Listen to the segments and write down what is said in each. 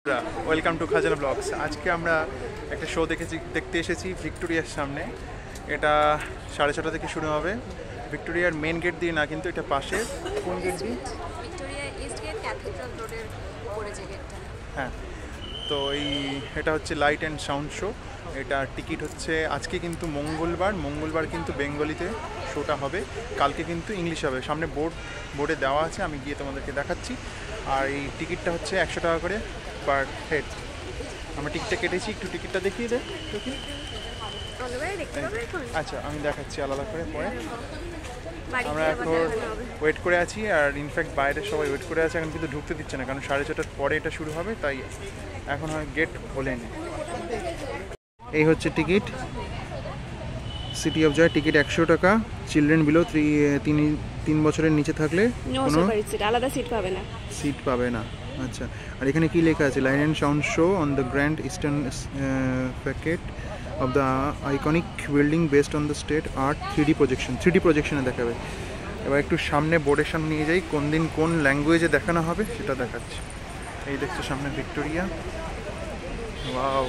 Welcome to খাজানা blogs. আজকে আমরা একটা শো দেখতে এসেছি ভিক্টোরিয়ার সামনে। এটা 6:30 থেকে শুরু হবে। ভিক্টোরিয়ার মেন গেট দিয়ে না, কিন্তু এটা পাশে। কোন গেট দিয়ে? ভিক্টোরিয়া ইস্ট গেট, ক্যাথেড্রাল রোডের উপরে যে গেটটা। হ্যাঁ, তো এটা হচ্ছে লাইট অ্যান্ড সাউন্ড শো। এটা টিকিট হচ্ছে, আজকে কিন্তু মঙ্গলবার কিন্তু বেঙ্গলিতে শোটা হবে, কালকে কিন্তু ইংলিশ হবে। সামনে বোর্ডে দেওয়া আছে, আমি গিয়ে তোমাদেরকে দেখাচ্ছি। আর এই টিকিটটা হচ্ছে 100 টাকা করে পার হেড। আমরা টিকিটটা কেটেছি, একটু টিকিটটা দেখিয়ে দে। আচ্ছা, আমি দেখাচ্ছি আলাদা করে পরে। আমরা এখন ওয়েট করে আছি, আর ইনফ্যাক্ট বাইরে সবাই ওয়েট করে আছে। এখন কিন্তু ঢুকতে দিচ্ছে না, কারণ 6:30টার পরে এটা শুরু হবে, তাই এখন হয় গেট খোলেনি। এই হচ্ছে ticket, city of joy ticket 100 টাকা। চিলড্রেন বিলো 3 বছরের নিচে থাকলে কোনো আলাদা সিট পাবে না। আচ্ছা, আর এখানে কি লেখা আছে? Line and sound show on the grand eastern ফ্যাকেট of the iconic building based on the state art 3D প্রজেকশনে দেখাবে। এবার একটু সামনে বোর্ডের সামনে নিয়ে যাই, কোন দিন কোন ল্যাঙ্গুয়েজে দেখানো হবে সেটা দেখাচ্ছি। এই দেখছো সামনে ভিক্টোরিয়া। ওয়াও,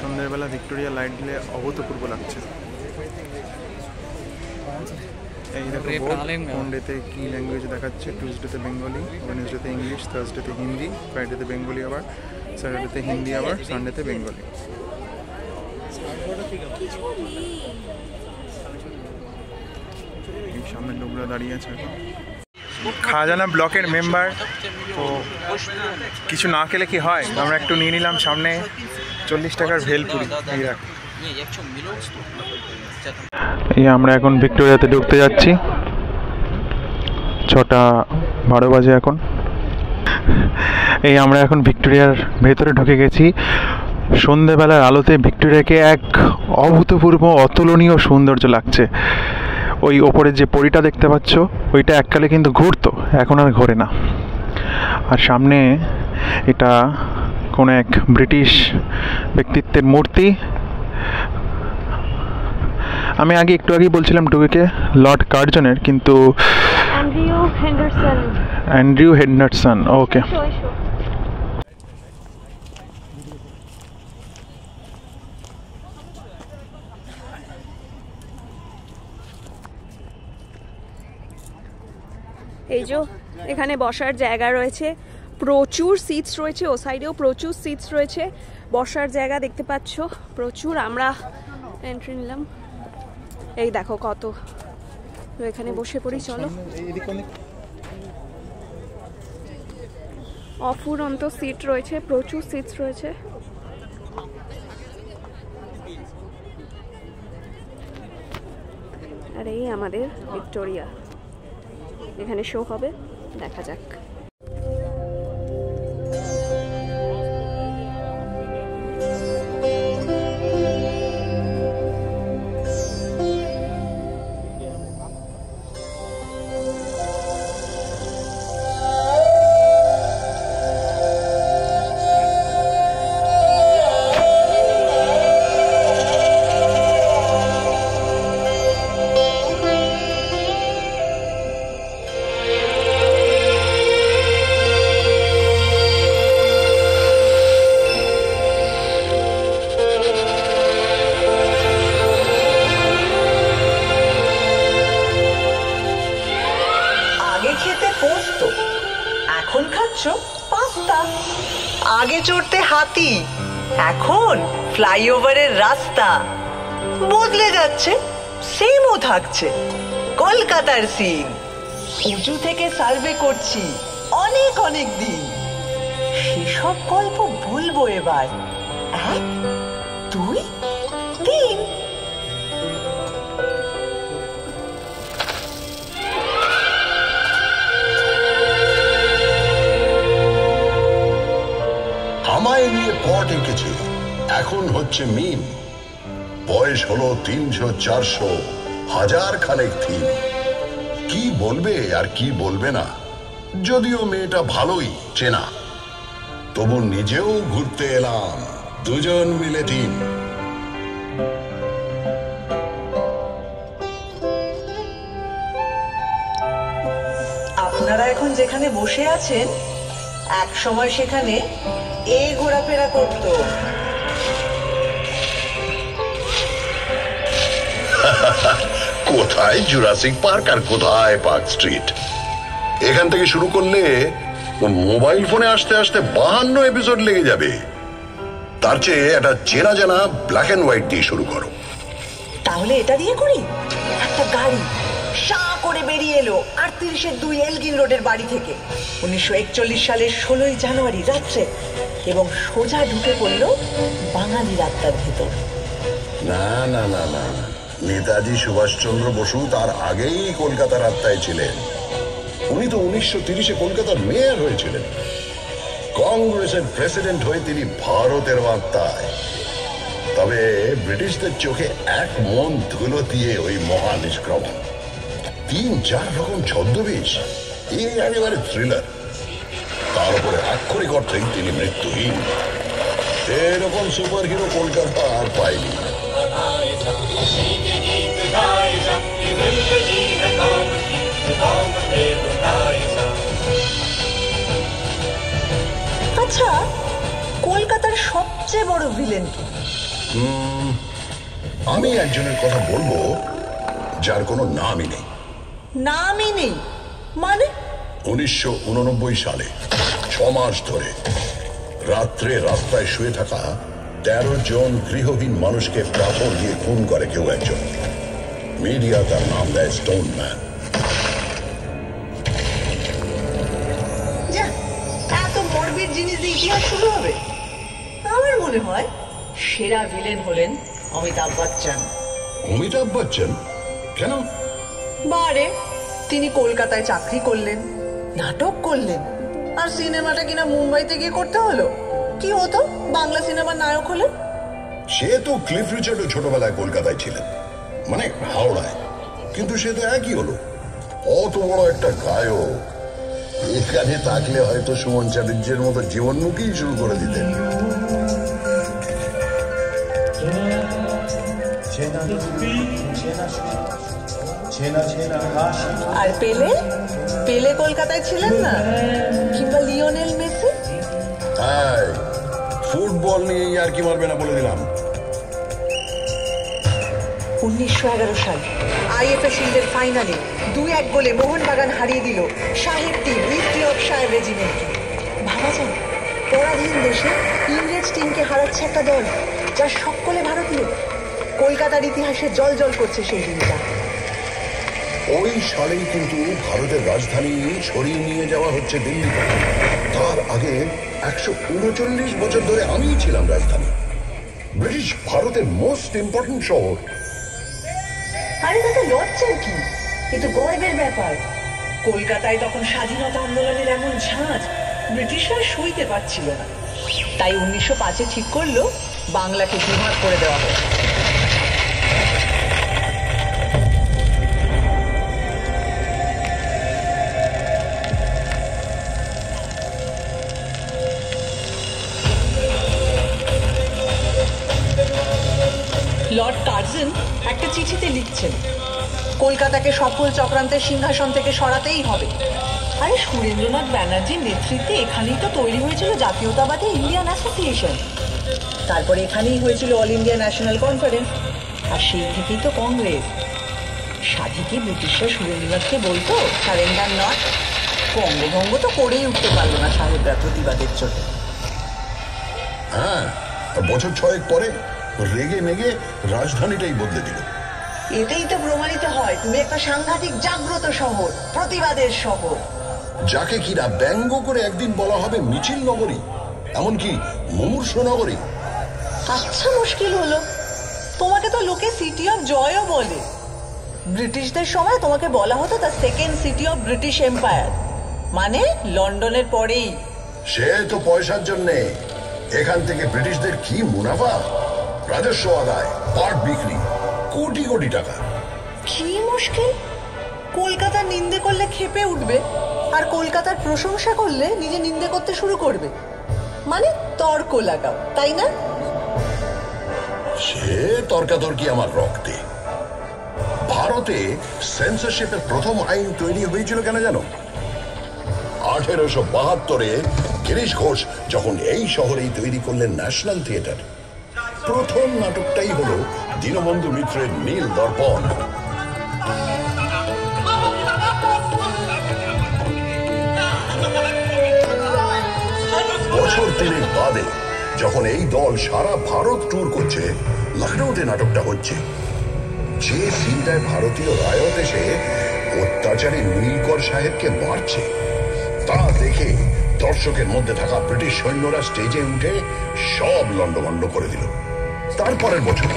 সন্ধ্যেবেলা ভিক্টোরিয়া লাইট দিলে অভূতপূর্ব লাগছে। এই দেখো কোন ডেতে কী ল্যাঙ্গুয়েজ দেখাচ্ছে। টিউসডেতে বেঙ্গলি, ওয়েডনেসডেতে ইংলিশ, থার্সডেতে হিন্দি, ফ্রাইডেতে বেঙ্গলি, আবার স্যাটারডেতে হিন্দি, আবার সানডেতে বেঙ্গলি। এই সামনের লোকরা দাঁড়িয়ে আছে এখন। খাজানা ব্লকের মেম্বার, তো কিছু না খেলে কি হয়, আমরা একটু নিয়ে নিলাম সামনে 40 টাকার ভেলপুরি। এই আমরা এখন ভিক্টোরিয়াতে ঢুকতে যাচ্ছি, 6:12 বাজে এখন। এই আমরা এখন ভিক্টোরিয়ার ভেতরে ঢুকে গেছি। সন্ধ্যেবেলার আলোতে ভিক্টোরিয়াকে এক অভূতপূর্ব অতুলনীয় সৌন্দর্য লাগছে। ওই ওপরে যে পরীটা দেখতে পাচ্ছ, ওইটা এককালে কিন্তু ঘুরতো, এখন আর ঘোরে না। আর সামনে এটা কোনো এক ব্রিটিশ ব্যক্তিত্বের মূর্তি। আমি একটু আগেই বলছিলাম ঢুকে লর্ড কার্জনের, কিন্তু অ্যান্ড্রিউ হেন্ডারসন। ওকে, এই যে এখানে বসার জায়গা রয়েছে, প্রচুর সিটস রয়েছে। ও সাইডেও প্রচুর সিটস রয়েছে, বসার জায়গা দেখতে পাচ্ছ প্রচুর। আমরা এন্ট্রি নিলাম, এই দেখো কত। তো এখানে বসে পড়ি, চলো। অফুরন্ত সিট রয়েছে, প্রচুর সিটস রয়েছে। আর এই আমাদের ভিক্টোরিয়া, এখানে শো হবে, দেখা যাক। এখন খাচ্ছ পাস্তা। আগে চড়তে হাতি, এখন ফ্লাইওভারের রাস্তা। বদলে যাচ্ছে, সেমও থাকছে কলকাতার সিন। উঁচু থেকে সার্ভে করছি অনেক অনেক দিন। সেসব গল্প বলবো এবার। 1, 2, 3। আমায় নিয়ে পট এঁকেছে, এখন হচ্ছে মিম। বয়স হলো 300, 400, 1000 খানেক থিম। কি বলবে আর কি বলবে না, যদিও মেয়েটা ভালোই চেনা, তবু নিজেও ঘুরতে এলাম, দুজন মিলে টিম। আপনারা এখন যেখানে বসে আছেন, এক সময় সেখানে এই ঘোরাফেরা করতো। কোথায় জুরাসিক পার্ক আর কোথায় পার্ক স্ট্রিট? এখান থেকে শুরু করলে মোবাইল ফোনে আসতে আসতে 52 এপিসোড লেগে যাবে। তার চেয়ে একটা চেনা জানা ব্ল্যাক এন্ড হোয়াইট দিয়ে শুরু করো। তাহলে এটা দিয়ে করি। একটা গাড়ি সা করে বেরিয়ে এলো 38-2 এলগিন রোডের বাড়ি থেকে 1941 সালের 16 জানুয়ারি রাত্রে, এবং সোজা ঢুকে পড়লো বাঙালি রাস্তার ভেতর। না না না না, নেতাজি সুভাষচন্দ্র বসু তার আগেই কলকাতার আত্মায় ছিলেন। উনি তো 1930-এ কলকাতার মেয়র হয়েছিলেন। কংগ্রেসের প্রেসিডেন্ট হয়ে তিনি ভারতের আত্মায়। তবে ব্রিটিশদের চোখে এক মন ধুলো দিয়ে ওই মহা নিষ্ক্রমণ, 3-4 রকম ছদ্মবেশ, এই একেবারে থ্রিলার। তার উপরে আক্ষরিক অর্থেই তিনি মৃত্যুহীন। এরকম সুপার হিরো কলকাতা আর পায়নি। আচ্ছা, কলকাতার সবচেয়ে বড় ভিলেন কি? আমি একজনের কথা বলবো যার কোনো নামই নেই। নামই নেই মানে? 1989 সালে 6 মাস ধরে রাত্রে রাস্তায় শুয়ে থাকা 13 জন গৃহহীন মানুষকে পাথর দিয়ে খুন করে কেউ একজন। মিডিয়া তার নাম দেয় স্টোন ম্যান। এত মরবিড জিনিস দিয়ে ইতিহাস শুরু হবে? আমার মনে হয় সেরা ভিলেন হলেন অমিতাভ বচ্চন। অমিতাভ বচ্চন? কেন? বারে, তিনি কলকাতায় চাকরি করলেন, নাটক করলেন, আর সিনেমাটা কিনা মুম্বাইতে গিয়ে করতে হলো। কি হতো বাংলা সিনেমার নায়ক হলেন? সে তো ক্লিফ রিচার্ডও ছোটবেলায় কলকাতায় ছিলেন, মানে হাওড়ায়, কিন্তু সে তো একই হলো। অত বড় একটা গায়ক এখানে থাকলে হয়তো সুমন চ্যাটার্জির মতো জীবনমুখী শুরু করে দিতেন। আর পেলে? পেলে কলকাতায় ছিলেন না? কিংবা লিওনেল মেসি? হ্যাঁ, ফুটবল নিয়ে আর কি মারবে না বলে দিলাম। 1911 সাল আইএফএ শিল্ডের ফাইনালে 2-1 গোলে মোহনবাগান হারিয়ে দিল সাহেব টিম ইস্ট ইয়র্কশায়ার রেজিমেন্টকে। ভাবা যায়, পরাধীন দেশে ইংরেজ টিমকে হারাচ্ছে একটা দল যার সকলে ভারতীয়। কলকাতার ইতিহাসে জল জল করছে সেই দিনটা। ওই সালেই কিন্তু ভারতের রাজধানী সরিয়ে নিয়ে যাওয়া হচ্ছে দিল্লিতে। তার আগে 139 বছর ধরে আমিই ছিলাম রাজধানী। ব্রিটিশ ভারতের মোস্ট ইম্পর্টেন্ট শহর। আরে তাতে লজ্জার কি? এ তো গর্বের ব্যাপার। কলকাতায় তখন স্বাধীনতা আন্দোলনের এমন ঝাঁজ ব্রিটিশরা সইতে পারছিল না। তাই 1905-এ ঠিক করলো বাংলাকে দুভাগ করে দেওয়া হবে। লর্ড কার্জন একটা চিঠিতে লিখছেন, কলকাতাকে সফল চক্রান্তের সিংহাসন থেকে সরাতেই হবে। আরে সুরেন্দ্রনাথ ব্যানার্জির নেতৃত্বে এখানেই তো তৈরি হয়েছিল জাতীয়তাবাদী ইন্ডিয়ান অ্যাসোসিয়েশন। তারপরে এখানেই হয়েছিল অল ইন্ডিয়া ন্যাশনাল কনফারেন্স, আর সেই থেকেই তো কংগ্রেস। সাধে কি ব্রিটিশরা সুরেন্দ্রনাথকে বলতো সারেন্ডার নট? বঙ্গভঙ্গ তো করেই উঠতে পারলো না সাহেবরা প্রতিবাদের জন্য। হ্যাঁ, বছর 6 পরে রেগে মেগে রাজধানীটাই বদলে দিল। এটাই তো প্রমাণিত হয় তুমি একটা সাংঘাতিক জাগ্রত শহর, প্রতিবাদের শহর, যাকে কিনা ব্যঙ্গ করে একদিন বলা হবে মিছিল নগরী, এমনকি মুমূর্ষু নগরী। আচ্ছা, মুশকিল হলো, তোমাকে তো লোকে সিটি অফ জয়ও বলে। ব্রিটিশদের সময় তোমাকে বলা হতো the second city of British empire, মানে লন্ডনের পরেই। সে তো পয়সার জন্যে। এখান থেকে ব্রিটিশদের কি মুনাফা, রাজস্ব আদায়, পাট বিক্রি, কোটি কোটি টাকা। কি মুশকিল, কলকাতার নিন্দে করলে ক্ষেপে উঠবে, আর কলকাতার প্রশংসা করলে নিজে নিন্দে করতে শুরু করবে, মানে তর্ক লাগাও, তাই না? সে তর্কাতর্কি আমার রক্তে। ভারতে সেন্সরশিপের প্রথম আইন তৈরি হয়েছিল কেন জানো? 1872-এ গিরিশ ঘোষ যখন এই শহরেই তৈরি করলেন ন্যাশনাল থিয়েটার, প্রথম নাটকটাই হলো দীনবন্ধু মিত্রের নীল দর্পণ। বছর 3 বাদে যখন এই দল সারা ভারত ট্যুর করছে, লখনৌতে নাটকটা হচ্ছে। যে সিনটায় ভারতীয় রায়ত এসে অত্যাচারী নীলকর সাহেবকে মারছে, তা দেখে দর্শকের মধ্যে থাকা ব্রিটিশ সৈন্যরা স্টেজে উঠে সব লন্ডভন্ড করে দিল। তারপরের বছর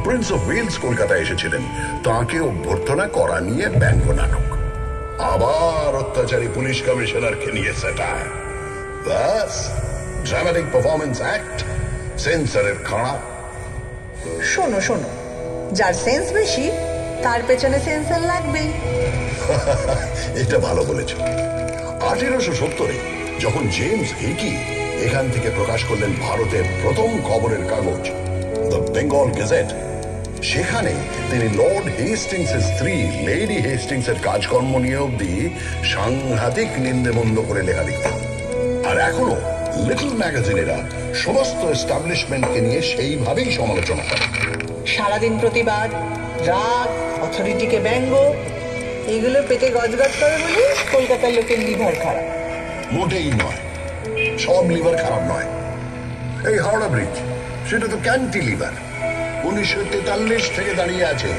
প্রিন্স অফ ওয়েলস কলকাতায় এসেছিলেন, তাঁকে অভ্যর্থনা করা নিয়ে ব্যঙ্গ নাটক। আবার অত্যাচারী পুলিশ কমিশনারকে নিয়ে স্যাটায়ার। ব্যাস, ড্রামাটিক পারফরমেন্স অ্যাক্ট, সেন্সরের খাড়া। শোনো শোনো, যার সেন্স বেশি তার পেছনে সেন্সর লাগবেই। এটা ভালো বলেছ। 1870-এ যখন জেমস হিকি এখান থেকে প্রকাশ করলেন ভারতের প্রথম খবরের কাগজ দ্য বেঙ্গল গেজেট, সেখানে তিনি লর্ড হেস্টিংসের স্ত্রী লেডি হেস্টিংসের কাজকর্ম নিয়ে অব্দি সাংঘাতিক নিন্দেমন্দ করে লেখা লিখতেন। আর এখনো লিটল ম্যাগাজিনেরা সমস্ত এস্টাবলিশমেন্টকে নিয়ে সেইভাবেই সমালোচনা করে। সারাদিন প্রতিবাদ, রাগ, অথরিটিকে ব্যঙ্গ, এগুলো পেটে গজগজ করে বলে কলকাতার লোকের লিভার খারাপ। মোটেই নয়, সব লিভার খারাপ নয়। এই হাওড়া ব্রিজ, সেটা তো ক্যান্টিলিভার, 1943 থেকে দাঁড়িয়ে আছে।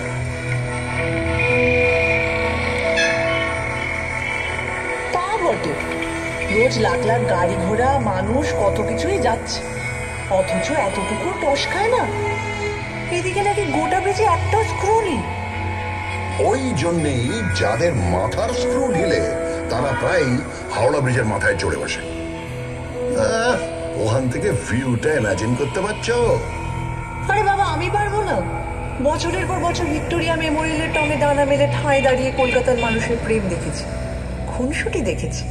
তা বটে, রোজ লাখ লাখ গাড়ি ঘোড়া, মানুষ, কত কিছুই যাচ্ছে, অথচ এতটুকু টস খায় না। এদিকে নাকি গোটা ব্রিজে একটা স্ক্রু নেই। ওই জন্যেই যাদের মাথার স্ক্রু ঢিলে তারা প্রায় হাওড়া ব্রিজের মাথায় চড়ে বসে। ওখান থেকে ভিউটা ইমাজিন করতে পারছো? আরে বাবা, আমি পারবো না। বছরের পর বছর ভিক্টোরিয়া মেমোরিয়ালের টমে দানা মেলে ঠাঁই দাঁড়িয়ে কলকাতার মানুষের প্রেম দেখেছি, খুনসুটি দেখেছি।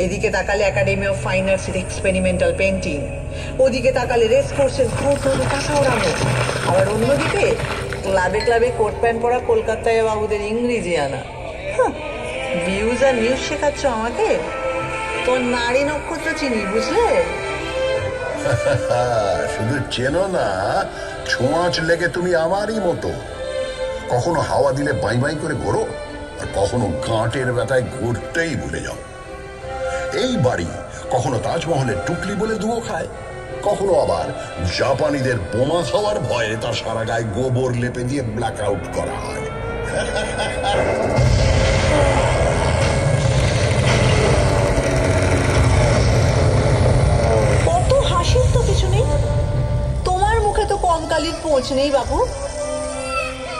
এদিকে তাকালে একাডেমি অফ ফাইন আর্টসের এক্সপেরিমেন্টাল পেন্টিং, ওদিকে তাকালে রেস কোর্সের ঘোর ধরে টাকা ওড়ানো, আবার অন্যদিকে ক্লাবে ক্লাবে কোট প্যান্ট পরা কলকাতায় বাবুদের ইংরেজি আনা। ভিউজ আর নিউজ শেখাচ্ছ আমাকে? তোর নারী নক্ষত্র চিনি, বুঝলে? শুধু চেনো না, ছোঁয়াচ লেগে তুমি আমারই মতো। কখনো হাওয়া দিলে বাই বাই করে ঘোরো, আর কখনো গাঁটের ব্যথায় ঘুরতেই ভুলে যাও। এই বাড়ি কখনো তাজমহলের টুকলি বলে দুয়ো খায়, কখনো আবার জাপানিদের বোমা খাওয়ার ভয়ে তার সারা গায়ে গোবর লেপে দিয়ে ব্ল্যাক আউট করা হয়। কত হাসির তো কিছু নেই, তোমার মুখে তো কঙ্কালির পোঁছ নেই বাবু।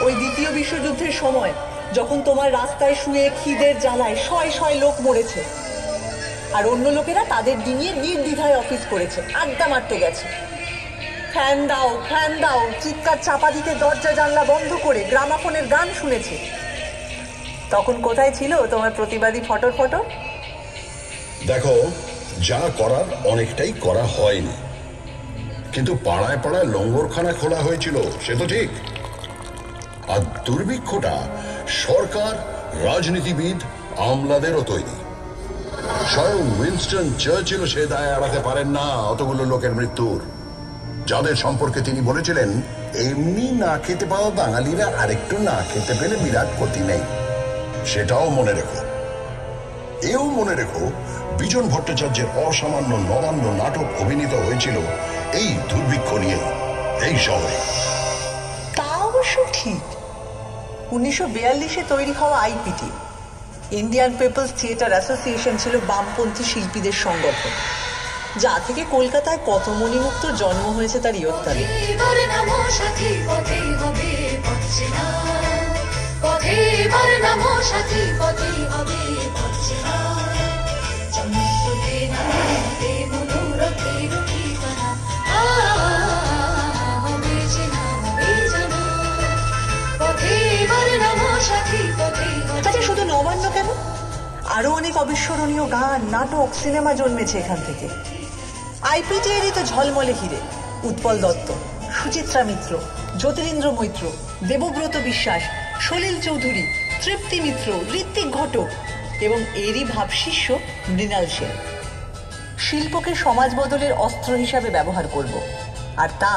ওই দ্বিতীয় বিশ্বযুদ্ধের সময় যখন তোমার রাস্তায় শুয়ে খিদের জ্বালায় শয় শয় লোক মরেছে, আর অন্য লোকেরা তাদের ডিঙিয়ে নির্দ্বিধায় অফিস করেছে, আড্ডা মারতে গেছে, ফ্যান দাও ফ্যান দাও চিৎকার চাপা দিতে দরজা জানলা বন্ধ করে গ্রামাফোনের গান শুনেছে, তখন কোথায় ছিল তোমার প্রতিবাদী ফটর ফটর? দেখো, যা করার অনেকটাই করা হয়নি, কিন্তু পাড়ায় পাড়ায় লঙ্গরখানা খোলা হয়েছিল, সে তো ঠিক। আর দুর্ভিক্ষটা সরকার, রাজনীতিবিদ, আমলাদেরও তৈরি। স্বয়ং উইনস্টন চার্চিল সে দায় এড়াতে পারেন না অতগুলো লোকের মৃত্যুর, যাদের সম্পর্কে তিনি বলেছিলেন, এমনি না খেতে পাওয়া বাঙালিরা আরেকটু না খেতে পেলে বিরাট ক্ষতি নেই। সেটাও মনে রেখো। এও মনে রেখো, বিজন ভট্টাচার্যের অসামান্য নবান্ন নাটক অভিনীত হয়েছিল এই দুর্ভিক্ষ নিয়ে এই শহরে। তা অবশ্য ঠিক। 1942-এ তৈরি হওয়া আইপিটি, ইন্ডিয়ান পিপলস থিয়েটার অ্যাসোসিয়েশন, ছিল বামপন্থী শিল্পীদের সংগঠন, যা থেকে কলকাতায় কত মণিমুক্ত জন্ম হয়েছে তার ইয়ত্তারে। আচ্ছা, শুধু নবান্ন কেন, আরো অনেক অবিস্মরণীয় গান, নাটক, সিনেমা জন্মেছে এখান থেকে। আইপিটিএরই তো ঝলমলে হিরে উৎপল দত্ত, সুচিত্রা মিত্র, জ্যোতিরিন্দ্র মৈত্র, দেবব্রত বিশ্বাস, সলিল চৌধুরী, তৃপ্তি মিত্র, ঋত্বিক ঘটক, এবং এরই ভাবশিষ্য মৃণাল সেন। শিল্পকে সমাজ বদলের অস্ত্র হিসাবে ব্যবহার করব, আর তা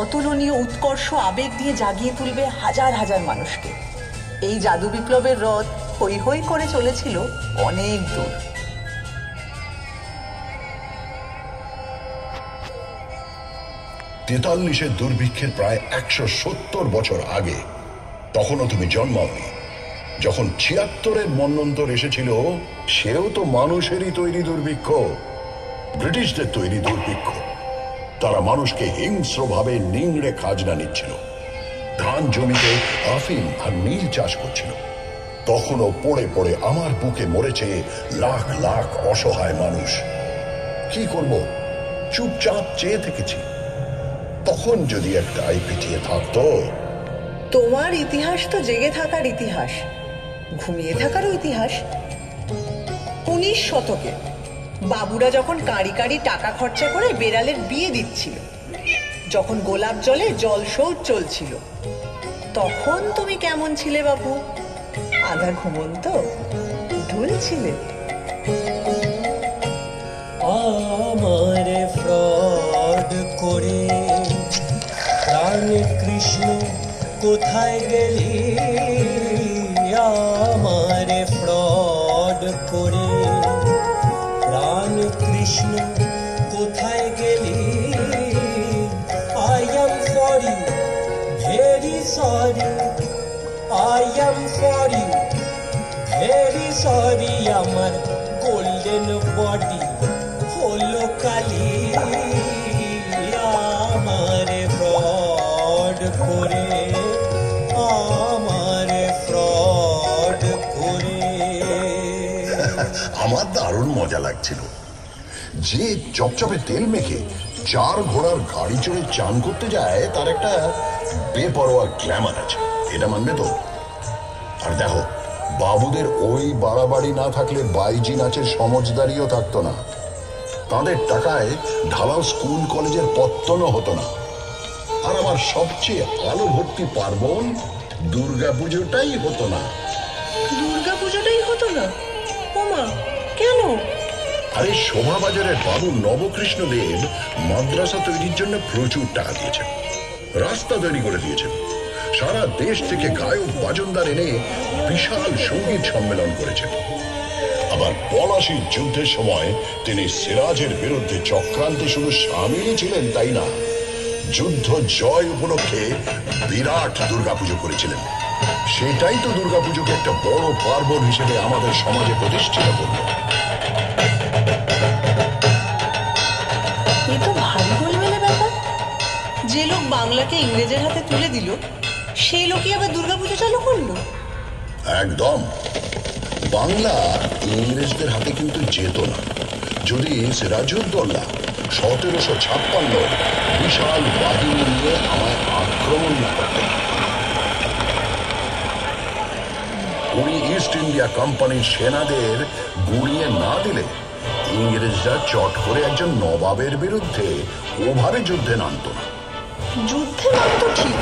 অতুলনীয় উৎকর্ষ আবেগ দিয়ে জাগিয়ে তুলবে হাজার হাজার মানুষকে। এই জাদু বিপ্লবের রথ হৈ হৈ করে চলেছিল অনেক দূর। 43-এর দুর্ভিক্ষের প্রায় 170 বছর আগে, তখনও তুমি জন্মাওনি। যখন 76-এর মন্বন্তর এসেছিল, সেও তো মানুষেরই তৈরি দুর্ভিক্ষ, ব্রিটিশদের তৈরি দুর্ভিক্ষ। তারা মানুষকে হিংস্রভাবে নিংড়ে খাজনা নিচ্ছিল, ধান জমিতে আফিম আর নীল চাষ করছিল। তখনও পড়ে পড়ে আমার বুকে মরেছে লাখ লাখ অসহায় মানুষ। কি করব, চুপচাপ চেয়ে থেকেছি। তখন যদি একটা আই পিটিয়ে থাকতো। তোমার ইতিহাস তো জেগে থাকার ইতিহাস, ঘুমিয়ে থাকারও ইতিহাস। 19 শতকে বাবুরা যখন কাঁড়ি কাঁড়ি টাকা খরচা করে বেড়ালের বিয়ে দিচ্ছিল, যখন গোলাপ জলে জল শৌচ চলছিল, তখন তুমি কেমন ছিলে বাবু? আধা ঘুমন্ত ঢুলছিলে। আমার ফ্রড করে প্রাণ কৃষ্ণ কোথায় গেলি? আমার ফ্রড করে প্রাণ কৃষ্ণ কোথায় গেলি? I am sorry, very sorry, I am sorry, very sorry. আমার গোল্ডেন বডি হলো কালি। আমার ফ্রড করে, আমার ফ্রড করে। আমার দারুণ মজা লাগছিল। যে চপচপে তেল মেখে 4 ঘোড়ার গাড়ি চড়ে চান করতে যায়, তার একটা বেপরোয়া গ্ল্যামার আছে, এটা মানবে তো? আর দেখো, বাবুদের ওই বাড়াবাড়ি না থাকলে বাইজি নাচের সমজদারিও থাকতো না। তাদের টাকায় ঢালাও স্কুল কলেজের পত্তনও হতো না। আর আমার সবচেয়ে আলো ভর্তি পার্বণ দুর্গাপুজোটাই হতো না। দুর্গাপুজোটাই হতো না? ওমা, কেন? আরে শোভাবাজারের বাবু নবকৃষ্ণ দেব মাদ্রাসা তৈরির জন্য প্রচুর টাকা দিয়েছেন, রাস্তা তৈরি করে দিয়েছেন, সারা দেশ থেকে গায়ক বাজনদার এনে বিশাল সঙ্গীত সম্মেলন করেছেন। আবার পলাশির যুদ্ধের সময় তিনি সিরাজের বিরুদ্ধে চক্রান্তে শুধু সামিলই ছিলেন তাই না, যুদ্ধ জয় উপলক্ষে বিরাট দুর্গাপুজো করেছিলেন। সেটাই তো দুর্গাপুজোকে একটা বড় পার্বণ হিসেবে আমাদের সমাজে প্রতিষ্ঠিত করল। এ তো ভারী গোলমেলে ব্যাপার। যে লোক বাংলাকে ইংরেজের হাতে তুলে দিল, সেই লোকই আবার দুর্গাপুজো চালু করলো। একদম। বাংলা ইংরেজদের হাতে কিন্তু যেত না যদি সিরাজউদ্দৌলা 1756 বিশাল বাহিনী নিয়ে আমায় আক্রমণ না করতেন। উনি ইস্ট ইন্ডিয়া কোম্পানির সেনাদের গুড়িয়ে না দিলে ইংরেজরা চট করে একজন নবাবের বিরুদ্ধে ওভাবে যুদ্ধে নামত না। যুদ্ধে নামতো ঠিক,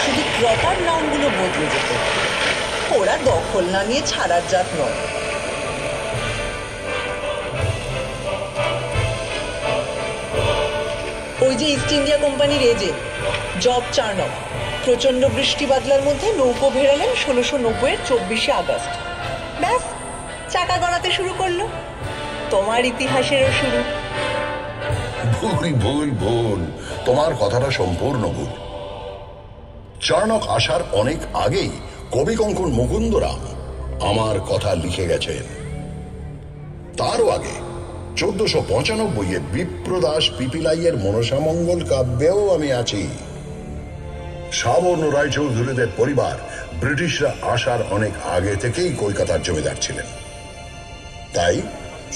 শুধু প্রপার নামগুলো বদলে যেত। ওরা দখল না নিয়ে ছাড়ার জাত নয়। ওই যে ইস্ট ইন্ডিয়া কোম্পানির এজেন্ট জব চার্নক প্রচন্ড বৃষ্টি বাদলার মধ্যে নৌকো ভেড়ালেন 1690-এর 24শে আগস্ট। ব্যাস, চাকা গড়াতে শুরু করলো। তোমার ইতিহাসেরও শুরু। ভুল ভুল ভুল, তোমার কথাটা সম্পূর্ণ ভুল। চার্নক আসার অনেক আগেই কবি কঙ্কন মুকুন্দরাম আমার কথা লিখে গেছেন। তারও আগে 1495-এ বিপ্রদাস পিপিলাইয়ের মনসামঙ্গল কাব্যেও আমি আছি। সাবর্ণ রায়চৌধুরীদের পরিবার ব্রিটিশরা আসার অনেক আগে থেকেই কলকাতার জমিদার ছিলেন, তাই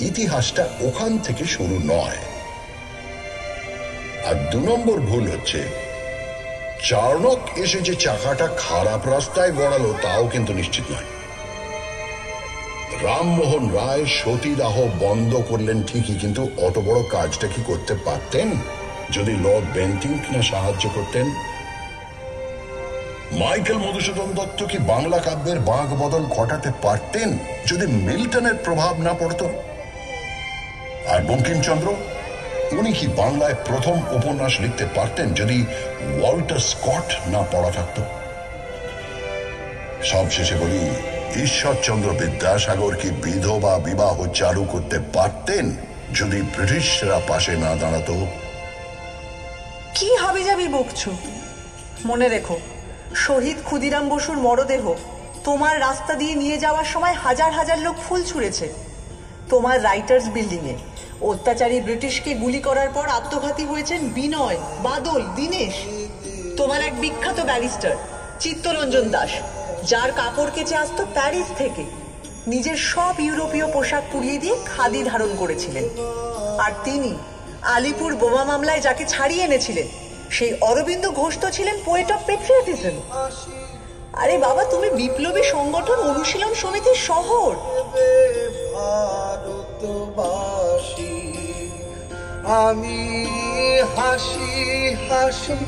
ইতিহাসটা ওখান থেকে শুরু নয়। আর 2 নম্বর ভুল হচ্ছে, চার্নক এসে যে চাকাটা খারাপ রাস্তায় গড়ালো তাও কিন্তু নিশ্চিত নয়। রামমোহন রায় সতীদাহ বন্ধ করলেন ঠিকই, কিন্তু অত বড় কাজটা কি করতে পারতেন যদি লর্ড বেন্টিঙ্ক না সাহায্য করতেন? মাইকেল মধুসূদন দত্ত কি বাংলা কাব্যের বাঁক বদল ঘটাতে পারতেন যদি মিল্টনের প্রভাব না পড়ত? আর বঙ্কিমচন্দ্র, উনি কি বাংলায় প্রথম উপন্যাস লিখতে পারতেন যদি ওয়াল্টার স্কট না পড়া থাকত? সবশেষে বলি, ঈশ্বরচন্দ্র বিদ্যাসাগর কি বিধবা বিবাহ চালু করতে পারতেন যদি ব্রিটিশরা পাশে না দাঁড়াতো? কি হাবি যাবি বকছো? মনে রেখো, শহীদ ক্ষুদিরাম বসুর মরদেহ তোমার রাস্তা দিয়ে নিয়ে যাওয়ার সময় হাজার হাজার লোক ফুল ছুঁড়েছে। তোমার রাইটার্স বিল্ডিং এ অত্যাচারী ব্রিটিশকে গুলি করার পর আত্মঘাতী হয়েছেন বিনয়, বাদল, দীনেশ। তোমার এক বিখ্যাত ব্যারিস্টার চিত্তরঞ্জন দাস, যার কাপড় কেচে আসতো প্যারিস থেকে, নিজের সব ইউরোপীয় পোশাক পুড়িয়ে দিয়ে খাদি ধারণ করেছিলেন। আর তিনি আলিপুর বোমা মামলায় যাকে ছাড়িয়ে এনেছিলেন, সেই অরবিন্দ ঘোষ তো ছিলেন পোয়েট অফ পেট্রিয়টিজম। আরে বাবা, তুমি বিপ্লবী সংগঠন অনুশীলন সমিতির শহর। ভারতবাসী আমি হাসি হাসি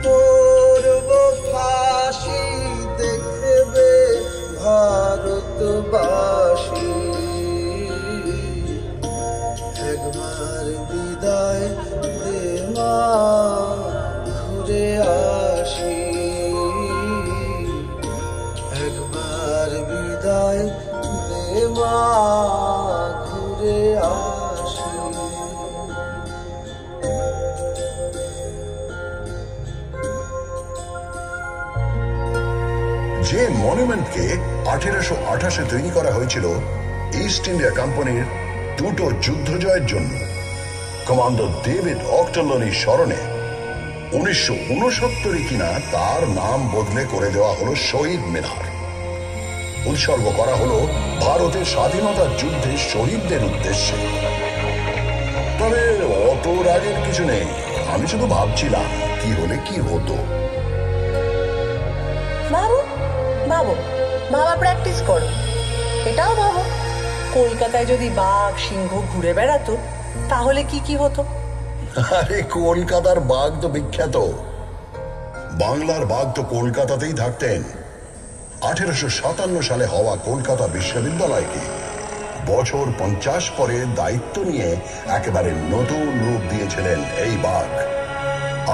করব ফাঁসি, দেখবে ভারতবাসী। একবার বিদায় দে মা, ঘুরে আসি। একবার বিদায় দে মা, ঘুরে আসি। যে মনুমেন্টকে 1828 তৈরি করা হয়েছিল ইস্ট ইন্ডিয়া কোম্পানির দুটো যুদ্ধ জয়ের জন্য, কমান্ডার ডেভিড অক্টলনির স্মরণে 1969 কিনা তার নাম বদলে করে দেওয়া হলো শহীদ মিনার। উৎসর্গ করা হলো ভারতের স্বাধীনতার যুদ্ধে শহীদদের উদ্দেশ্যে। তবে অত রাগের কিছু নেই, আমি শুধু ভাবছিলাম কি হলে কি হতো। ভাবো ভাবো, ভাবা প্র্যাকটিস করো। এটাও ভাবো, কলকাতায় যদি বাঘ সিংহ ঘুরে বেড়াতো তাহলে কি কি হতো? আরে কলকাতার বাঘ তো বিখ্যাত, বাংলার বাঘ তো কলকাতাতেই থাকতেন। 1857 সালে হওয়া কলকাতা বিশ্ববিদ্যালয়কে বছর 50 পরে দায়িত্ব নিয়ে একেবারে নতুন রূপ দিয়েছিলেন এই বাঘ,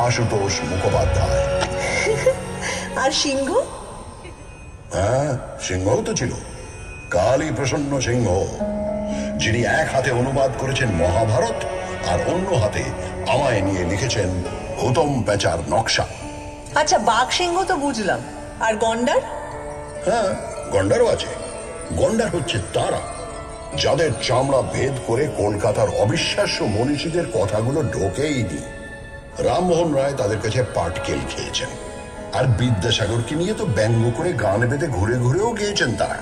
আশুতোষ মুখোপাধ্যায়। আর সিংহ? হ্যাঁ, সিংহও তো ছিল, কালী প্রসন্ন সিংহ, যিনি এক হাতে অনুবাদ করেছেন মহাভারত আর অন্য হাতে আমায় নিয়ে লিখেছেন হুতম পেঁচার নকশা। আচ্ছা, বাঘ সিংহ তো বুঝলাম, আর গন্ডার? হ্যাঁ, গন্ডারও আছে। গন্ডার হচ্ছে তারা যাদের চামড়া ভেদ করে কলকাতার অবিশ্বাস্য মনীষীদের কথাগুলো ঢোকেইনি। রামমোহন রায় তাদের কাছে পাটকেল খেয়েছেন, আর বিদ্যাসাগরকে নিয়ে তো ব্যঙ্গ করে গান বেঁধে ঘুরে ঘুরেও গিয়েছেন তারা।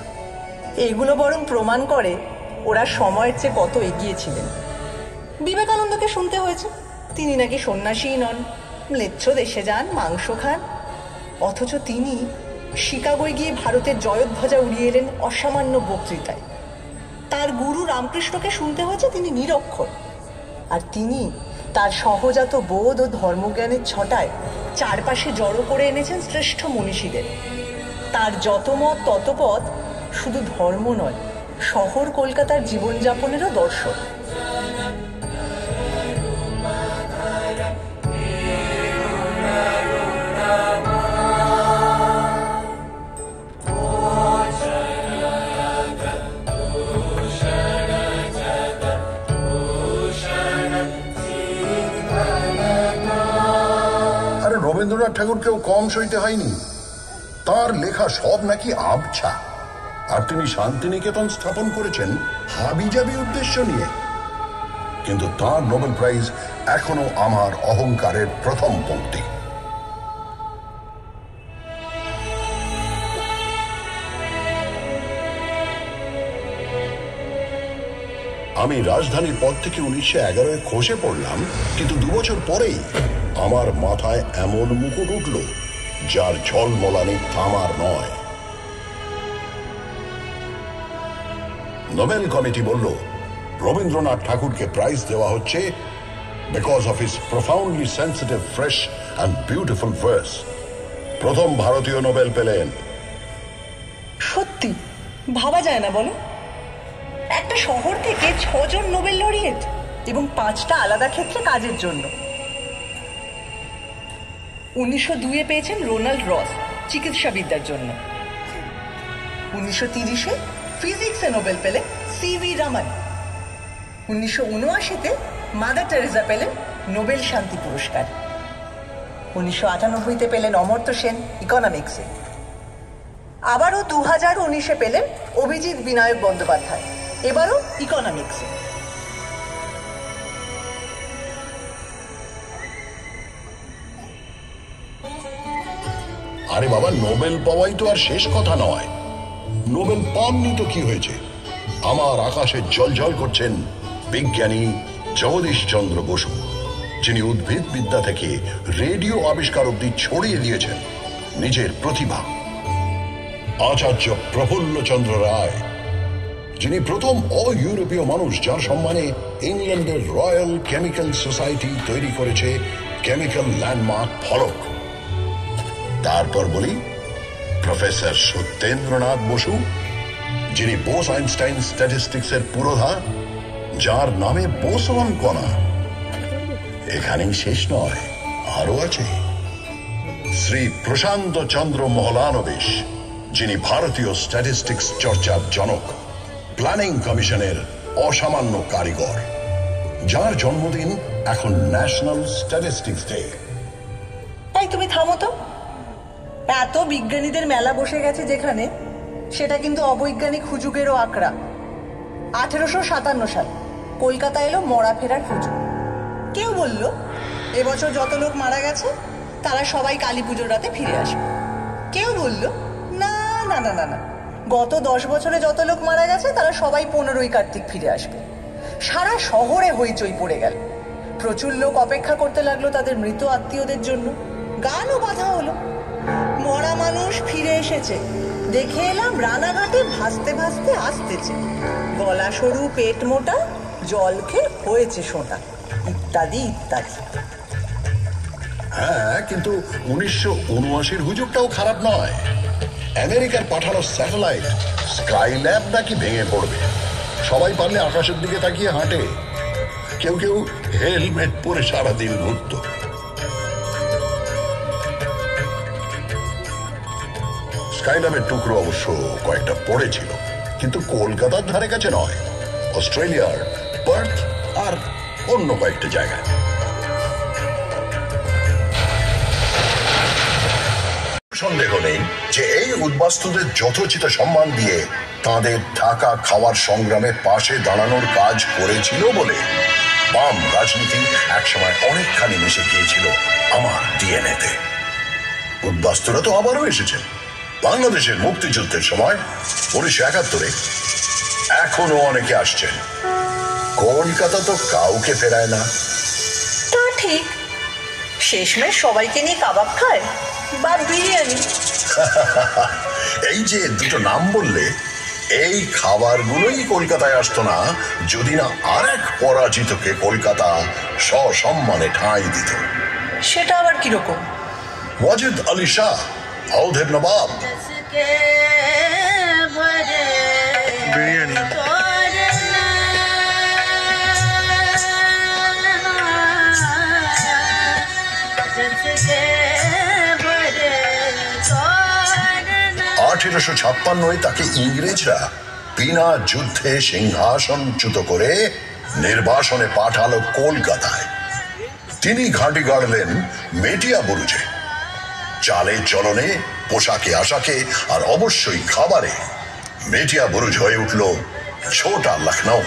এগুলো বরং প্রমাণ করে ওরা সময়ের চেয়ে কত এগিয়ে ছিলেন। বিবেকানন্দকে শুনতে হয়েছে তিনি নাকি সন্ন্যাসী নন, ম্লেচ্ছ দেশে যান, মাংস খান, অথচ তিনি শিকাগোয় গিয়ে ভারতের জয়ধ্বজা উড়িয়ে এলেন অসামান্য বক্তৃতায়। তার গুরু রামকৃষ্ণকে শুনতে হয়েছে তিনি নিরক্ষর, আর তিনি তার সহজাত বোধ ও ধর্মজ্ঞানের ছটায় চারপাশে জড়ো করে এনেছেন শ্রেষ্ঠ মনীষীদের। তার যত মত তত পথ শুধু ধর্ম নয়, শহর কলকাতার জীবনযাপনেরও দর্শন। রবীন্দ্রনাথ ঠাকুরকেও কম সইতে হয়নি, তার লেখা সব নাকি আবছা, আর তিনি শান্তিনিকেতন স্থাপন করেছেন হাবিজাবি উদ্দেশ্য নিয়ে। কিন্তু তার নোবেল প্রাইজ এখনো আমার অহংকারের প্রথম পংক্তি। আমি রাজধানীর পদ থেকে 1911 খসে পড়লাম, কিন্তু 2 বছর পরেই আমার মাথায় এমন মুকুট উঠল যার ঝলমলানি থামার নয়। নোবেল কমিটি বলল রবীন্দ্রনাথ ঠাকুরকে প্রাইজ দেওয়া হচ্ছে because of his profoundly sensitive, fresh and beautiful verse, প্রথম ভারতীয় নোবেল পেলেন। সত্যি ভাবা যায় না বলো, একটা শহর থেকে 6 জন নোবেল লরিয়েট এবং 5টা আলাদা ক্ষেত্রে কাজের জন্য। 1902-এ পেয়েছেন রোনাল্ড রস চিকিৎসাবিদ্যার জন্য। 1930-এ ফিজিক্সে নোবেল পেলেন সিভি রমন। 1979-তে মাদার টেরেসা পেলেন নোবেল শান্তি পুরস্কার। 1998-তে পেলেন অমর্ত্য সেন ইকোনমিক্সে। আবারও 2019-এ পেলেন অভিজিৎ বিনায়ক বন্দ্যোপাধ্যায়, এবারও ইকোনমিক্সে। আরে বাবা, নোবেল পাওয়াই তো আর শেষ কথা নয়। নোবেল পাননি তো কি হয়েছে? আমার আকাশে জ্বলজ্বল করছেন বিজ্ঞানী জগদীশ চন্দ্র বসু, যিনি উদ্ভিদ বিদ্যা থেকে রেডিও আবিষ্কার অব্দি ছড়িয়ে দিয়েছেন নিজের প্রতিভা। আচার্য প্রফুল্ল চন্দ্র রায়, যিনি প্রথম অইউরোপীয় মানুষ যার সম্মানে ইংল্যান্ডের রয়্যাল কেমিক্যাল সোসাইটি তৈরি করেছে কেমিক্যাল ল্যান্ডমার্ক ফলক। তারপর বলি প্রফেসর সত্যেন্দ্রনাথ বসু, যিনি বোস আইনস্টাইন স্ট্যাটিস্টিক্সের পুরোধা, যার নামে বোসন কণা। এখানেই শেষ নয়, আরো আছে শ্রী প্রশান্ত চন্দ্র মহলানবিশ, যিনি ভারতীয় স্ট্যাটিস্টিক্স চর্চার জনক, প্ল্যানিং কমিশনের অসামান্য কারিগর, যার জন্মদিন এখন ন্যাশনাল স্ট্যাটিস্টিক্স ডে। তাই তুমি থামো তো, এত বিজ্ঞানীদের মেলা বসে গেছে যেখানে, সেটা কিন্তু অবৈজ্ঞানিক হুজুগেরও আঁকড়া। 1857 সাল কলকাতা এলো মরা ফেরার হুজুগ। কেউ বলল এবছর যত লোক মারা গেছে তারা সবাই কালী পুজোর রাতে ফিরে আসবে। কেউ বলল না না না না না, গত 10 বছরে যত লোক মারা গেছে তারা সবাই 15ই কার্তিক ফিরে আসবে। সারা শহরে হইচই পড়ে গেল। প্রচুর লোক অপেক্ষা করতে লাগলো তাদের মৃত আত্মীয়দের জন্য। গানও বাঁধা হলো, মরা মানুষ ফিরে এসেছে, দেখে এলাম রানাঘাটে ভাসতে ভাসতে আসতেছে, গলা সরু পেট মোটা, জল খেয়ে হয়েছে সোঁটা, ইত্যাদি ইত্যাদি। হ্যাঁ, কিন্তু 1979-র হুজুগটাও খারাপ নয়। আমেরিকার পাঠানো স্যাটেলাইট স্কাইল্যাব নাকি ভেঙে পড়বে। সবাই পারলে আকাশের দিকে তাকিয়ে হাঁটে, কেউ কেউ হেলমেট পরে সারাদিন ঘুরত। স্কাইল্যাবের টুকরো অবশ্য কয়েকটা পড়েছিল, কিন্তু কলকাতার ধারে কাছে নয়, অস্ট্রেলিয়ার পার্থ আর অন্য কয়েকটা জায়গায়। সন্দেহ নেই যে এই উদ্বাস্তুদের যথোচিত সম্মান দিয়ে তাদের থাকা খাওয়ার সংগ্রামে পাশে দাঁড়ানোর কাজ করেছিল বলে বাম রাজনীতি একসময় অনেকখানি মিশে গিয়েছিল আমার ডিএনএতে। উদ্বাস্তুরা তো আবারও এসেছে বাংলাদেশের মুক্তিযুদ্ধের সময় 1971-এ, এখনো অনেকে আসছেন। কলকাতা তো কাউকে ফেরায় না। তা ঠিক, শেষমেশ সবাইকে নিয়ে কাবাব খায় বা বিরিয়ানি। এই যে দুটো নাম বললে, এই খাবারগুলোই কলকাতায় আসতো না যদি না আর এক পরাজিতকে কলকাতা সসম্মানে ঠাঁই দিত। সেটা আবার কিরকম? ওয়াজিদ আলী শাহ, আওধের নবাব। বিরিয়ানি। তাকে ইংরেজরা বিনা যুদ্ধে সিংহাসনচ্যুত করে নির্বাসনে পাঠালো কলকাতায়। তিনি ঘাঁটি গাড়লেন মেটিয়া বুরুজে। চালে চলনে, পোশাকে আশাকে আর অবশ্যই খাবারে মেটিয়া বুরুজ হয়ে উঠল ছোটা লখনৌ।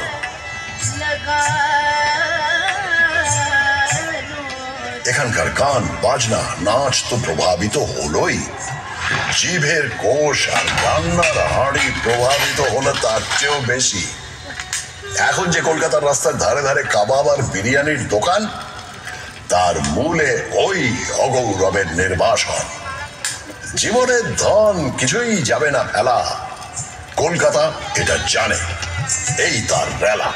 এখানকার গান বাজনা নাচ তো প্রভাবিত হলোই, জিভের কোষ আর রান্নার হাঁড়ি প্রভাবিত হলো তার চেয়েও বেশি। এখন যে কলকাতার রাস্তার ধারে ধারে কাবাব আর বিরিয়ানির দোকান, তার মূলে ওই অগৌরবের নির্বাসন। জীবনের ধন কিছুই যাবে না ফেলা, কলকাতা এটা জানে, এই তার রেলা।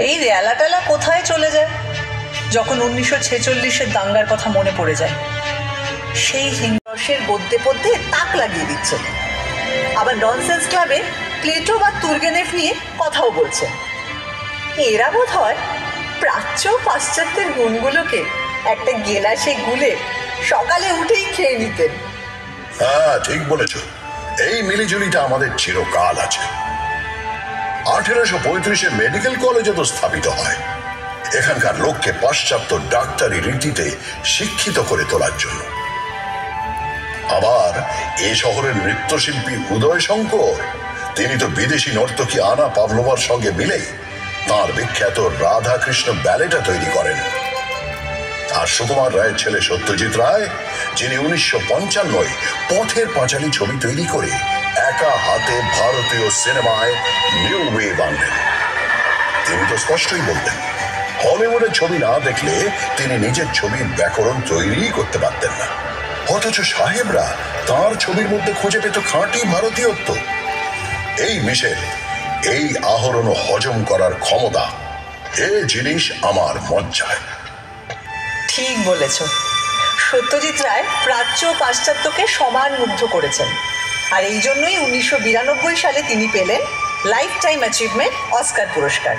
এই রেলা টেলা কোথায় চলে যায়? যখন 1946-এর দাঙ্গার কথা মনে পড়ে যায়। সেই হিমরসের গদ্যে পদ্যে তাক লাগিয়ে দিচ্ছে, আবার ননসেন্স ক্লাবে প্লেটো বা তুর্গেনেভ নিয়ে কথাও বলছে। এরা বোধ হয় প্রাচ্য পাশ্চাত্যের গুণগুলোকে একটা গেলাসে গুলে সকালে উঠেই খেয়ে নিতেন। হ্যাঁ, ঠিক বলেছ। এই মিলিজুলিটা আমাদের চিরকাল আছে। 1835-এ মেডিকেল কলেজে তো স্থাপিত হয় এখানকার লোককে পাশ্চাত্য ডাক্তারি রীতিতে শিক্ষিত করে তোলার জন্য। আবার এ শহরের নৃত্যশিল্পী উদয় শঙ্কর, তিনি তো বিদেশি নর্তকী আনা পাভলোভার সঙ্গে মিলে তাঁর বিখ্যাত রাধা কৃষ্ণ ব্যালেটা তৈরি করেন। আর সুকুমার রায়ের ছেলে সত্যজিৎ রায়, যিনি 1955-য় পথের পাঁচালী ছবি তৈরি করে একা হাতে ভারতীয় সিনেমায় নিউ ওয়েভ আনলেন। তিনি তো স্পষ্টই বলতেন, হলিউডের ছবি না দেখলে তিনি নিজের ছবির ব্যাকরণ তৈরিই করতে পারতেন না। অথচ সাহেবরা তার ছবির মধ্যে খুঁজে পেত খাঁটি ভারতীয়ত্ব। এই মিশেল, এই আহরণ ও হজম করার ক্ষমতা, এ জিনিস আমার মজ্জায়। ঠিক বলেছ, সত্যজিৎ রায় প্রাচ্য ও পাশ্চাত্যকে সমান মুগ্ধ করেছেন। আর এই জন্যই 1992 সালে তিনি পেলেন লাইফ টাইম অ্যাচিভমেন্ট অস্কার পুরস্কার।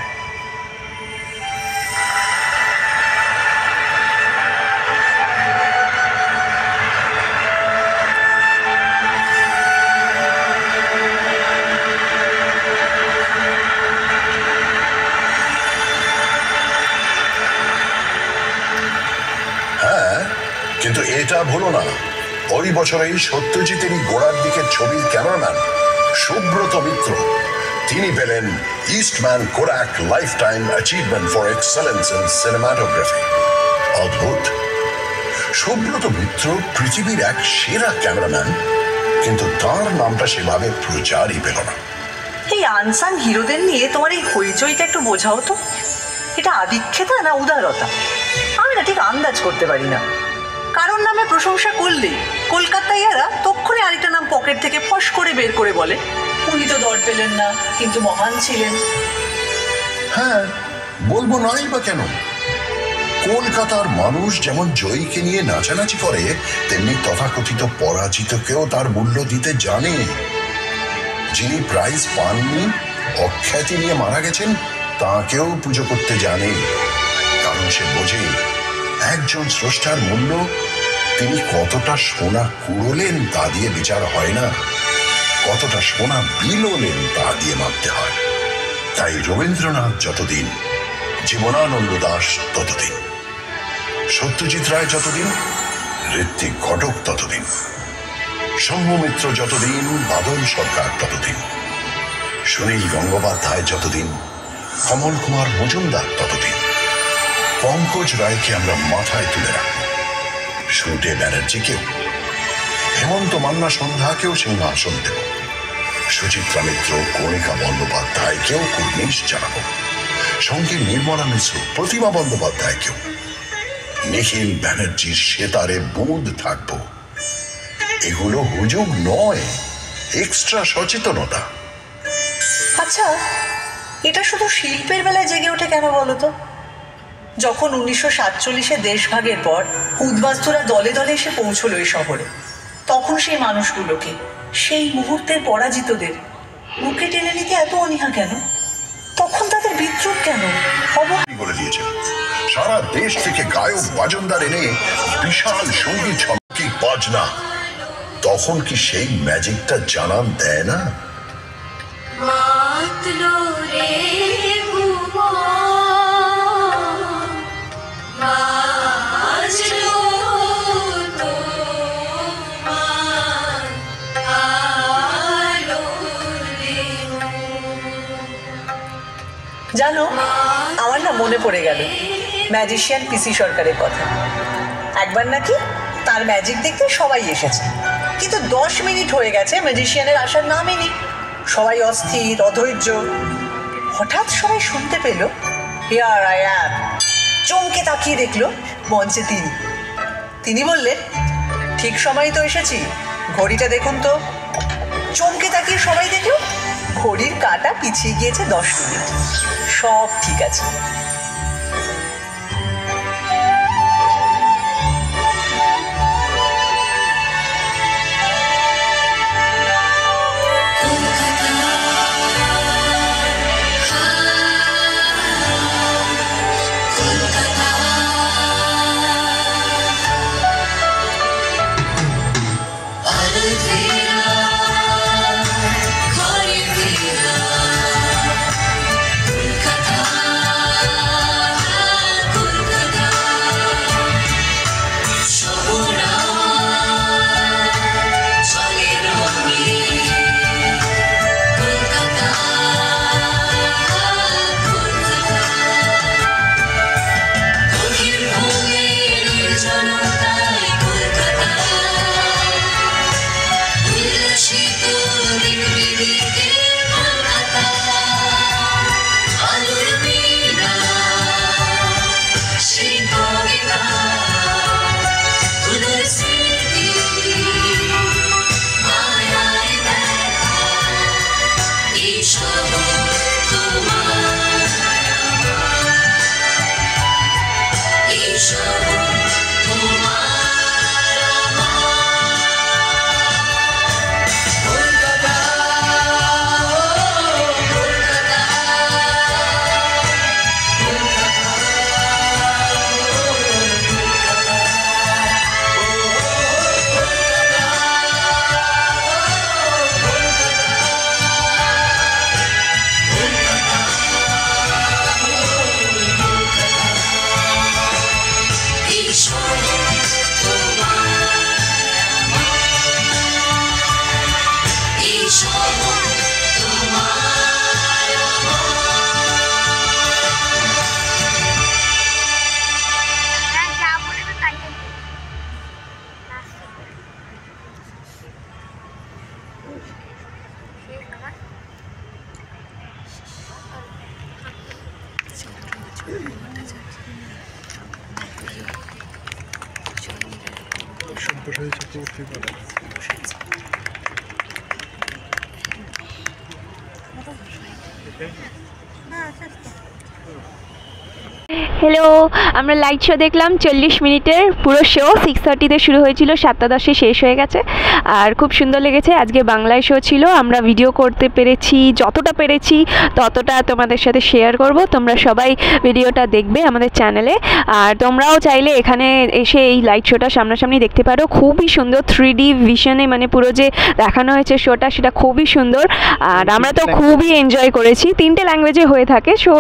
কিন্তু এটা ভুলো না, ওই বছরেই সত্যজিতেরই গোড়ার দিকের ছবির ক্যামেরাম্যান সুব্রত মিত্র, তিনি পেলেন Eastman Kodak life time achievement for excellence in cinematography. অদ্ভুত, সুব্রত মিত্র পৃথিবীর এক সেরা ক্যামেরাম্যান, কিন্তু তার নামটা সেভাবে প্রচারই পেল না। এই আনসাং হিরোদের নিয়ে তোমার এই হইচইটা একটু বোঝাও তো, এটা আদিক্ষেতা না উদারতা? আমি না ঠিক আন্দাজ করতে পারি না। কারণ নামে প্রশংসা করলে কলকাতাইয়ারা তক্ষণে আরেকটা নাম পকেট থেকে ফস করে বের করে বলে, উনি তো দর পেলেন না কিন্তু মহান ছিলেন। হ্যাঁ, বলবো নাই বা কেন? কলকাতার মানুষ যেমন জয়ীকে নিয়ে নাচানাচি করে, তেমনি তথাকথিত পরাজিতকেও তার মূল্য দিতে জানে। যিনি প্রাইজ পাননি, অখ্যাতি নিয়ে মারা গেছেন, তাকেও পুজো করতে জানে। কারণ সে বোঝে একজন স্রষ্টার মূল্য তিনি কতটা সোনা কুড়োলেন তা দিয়ে বিচার হয় না, কতটা সোনা বিলোলেন তা দিয়ে মাপতে হয়। তাই রবীন্দ্রনাথ যতদিন, জীবনানন্দ দাশ ততদিন, সত্যজিৎ রায় যতদিন, ঋত্বিক ঘটক ততদিন, সৌম্যমিত্র যতদিন, বাদল সরকার ততদিন, সুনীল গঙ্গোপাধ্যায় যতদিন, কমল কুমার মজুমদার ততদিন, পঙ্কজ রায়কে আমরা মাথায় তুলে রাখব, সুটে ব্যানার্জিকেও, হেমন্ত মান্না সন্ধ্যাকেও সিংহাসন দেব, সুচিত্রা মিত্র, কণিকা বন্দ্যোপাধ্যায়কেও কুর্নিশ জানাবো, সঙ্গে নির্মলা মিশ্র, প্রতিমা বন্দ্যোপাধ্যায়কেও। নিখিল ব্যানার্জির সেতারে বুঁদ থাকব। এগুলো হুজুগ নয়, এক্সট্রা সচেতনতা। আচ্ছা, এটা শুধু শিল্পের বেলায় জেগে ওঠে কেন বলো তো? যখন 1947-এ দেশভাগের পর উদ্বাস্তুরা দলে দলে এসে পৌঁছলো এই শহরে, তখন সেই মানুষগুলোকে, সেই মুহূর্তের পরাজিতদের বুকে টেনে নিতে এত অনীহা কেন? তখন তাদের বিদ্রুপ কেন? বলে দিয়েছে সারা দেশ থেকে গায়ক বাজনদার এনে বিশাল সঙ্গীত ছন্দকি বাজনা, তখন কি সেই ম্যাজিকটা জানান দেয় না? জানো, আমার না মনে পড়ে গেল ম্যাজিশিয়ান পিসি সরকারের কথা। একবার নাকি তার ম্যাজিক দেখতে সবাই এসেছে, কিন্তু 10 মিনিট হয়ে গেছে ম্যাজিশিয়ানের আসার নামই নেই। সবাই অস্থির, অধৈর্য। হঠাৎ সবাই শুনতে পেল, হিয়ার আই অ্যাম। চমকে তাকিয়ে দেখলো মঞ্চে তিনি বললেন, ঠিক সময় তো এসেছি, ঘড়িটা দেখুন তো। চমকে তাকিয়ে সবাই দেখলো ঘড়ির কাঁটা পিছিয়ে গিয়েছে 10 মিনিট। সব ঠিক আছে। হ্যালো, আমরা লাইট শো দেখলাম 40 মিনিটের পুরো শো। 6:30-তে শুরু হয়েছিল, 7:10-এ শেষ হয়ে গেছে। আর খুব সুন্দর লেগেছে। আজকে বাংলায় শো ছিল, আমরা ভিডিও করতে পেরেছি, যতটা পেরেছি ততটা তোমাদের সাথে শেয়ার করব। তোমরা সবাই ভিডিওটা দেখবে আমাদের চ্যানেলে। আর তোমরাও চাইলে এখানে এসে এই লাইট শোটা সামনাসামনি দেখতে পারো। খুবই সুন্দর 3D ভিশনে, মানে পুরো যে দেখানো হয়েছে শোটা, সেটা খুবই সুন্দর। আর আমরা তো খুবই এনজয় করেছি। 3টে ল্যাঙ্গুয়েজে হয়ে থাকে শো,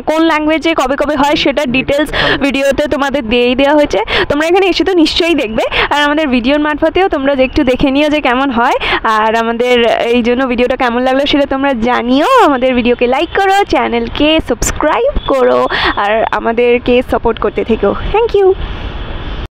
কোন ল্যাঙ্গুয়েজে কবে কবে হয় সেটা ডিটেলস ভিডিওতে তোমাদের দিয়েই দেওয়া হয়েছে। তোমরা এখানে এসে তো নিশ্চয়ই দেখবে, আর আমাদের ভিডিওর মারফতেও তোমরা একটু দেখে নিও যে কেমন হয়। আর আমাদের এই জন্য ভিডিওটা কেমন লাগলো সেটা তোমরা জানিও। আমাদের ভিডিওকে লাইক করো, চ্যানেলকে সাবস্ক্রাইব করো, আর আমাদেরকে সাপোর্ট করতে থেকো। Thank you.